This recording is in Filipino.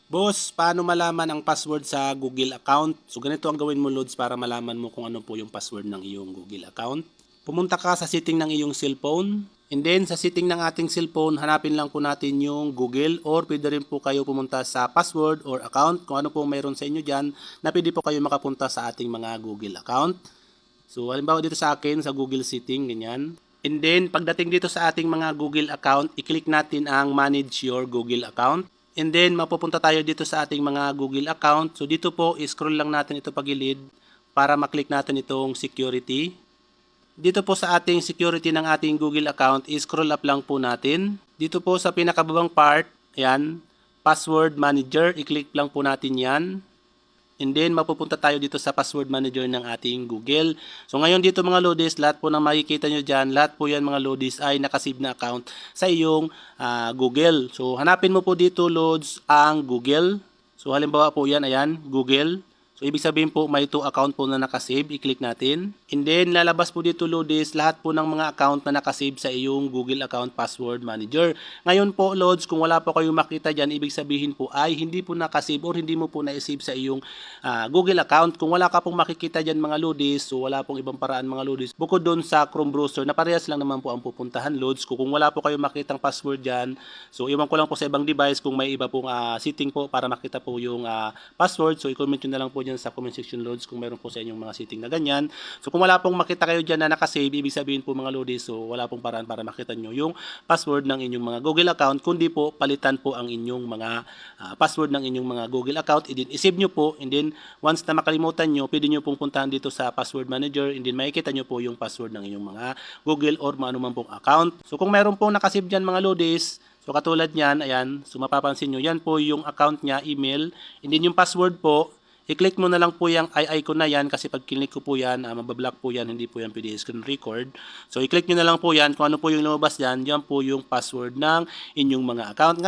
Boss, paano malaman ang password sa Google account? So ganito ang gawin mo, Lods, para malaman mo kung ano po yung password ng iyong Google account. Pumunta ka sa setting ng iyong cellphone. And then sa setting ng ating cellphone, hanapin lang po natin yung Google, or pwede rin po kayo pumunta sa password or account kung ano po mayroon sa inyo dyan na pwede po kayo makapunta sa ating mga Google account. So halimbawa dito sa akin sa Google setting, ganyan. And then pagdating dito sa ating mga Google account, i-click natin ang manage your Google account. And then mapupunta tayo dito sa ating mga Google account. So dito po, i-scroll lang natin ito pagilid para maklik natin itong security. Dito po sa ating security ng ating Google account, i-scroll up lang po natin. Dito po sa pinakababang part, ayan, password manager, i-click lang po natin yan. And then mapupunta tayo dito sa password manager ng ating Google. So ngayon dito mga lodis, lahat po na makikita nyo dyan, lahat po yan mga lodis ay nakasave na account sa iyong Google. So hanapin mo po dito, loads, ang Google. So halimbawa po yan, ayan, Google. So ibig sabihin po may 2 account po na nakasave, i-click natin. And then lalabas po dito, lodis, lahat po ng mga account na nakasave sa iyong Google account password manager. Ngayon po, loads, kung wala po kayong makita dyan, ibig sabihin po ay hindi po nakasave or hindi mo po na-save sa iyong Google account. Kung wala ka pong makikita dyan mga lodis, so wala pong ibang paraan mga lodis, bukod doon sa Chrome browser na parehas lang naman po ang pupuntahan, loads. Kung wala po kayong makitang password dyan, so iwan ko lang po sa ibang device kung may iba pong setting po para makita po yung password. So i-comment nyo na lang po dyan sa comment section, loads, kung meron po sa inyong mga setting na ganyan. So kung wala pong makita kayo dyan na nakasave, ibig sabihin po mga lodis, so wala pong paraan para makita nyo yung password ng inyong mga Google account, kundi po palitan po ang inyong mga password ng inyong mga Google account. And then isave nyo po, and then once na makalimutan nyo, pwede nyo pong puntahan dito sa password manager, and then makikita nyo po yung password ng inyong mga Google or manuman pong account. So kung meron pong nakasave dyan mga lodis, so katulad nyan, ayan, so mapapansin nyo, yan po yung account nya, email, and then yung password po, i-click mo na lang po yung icon na yan, kasi pag click ko po yan, mabablock po yan, hindi po yan pwede screen record. So i-click nyo na lang po yan, kung ano po yung lumabas yan, yan po yung password ng inyong mga account.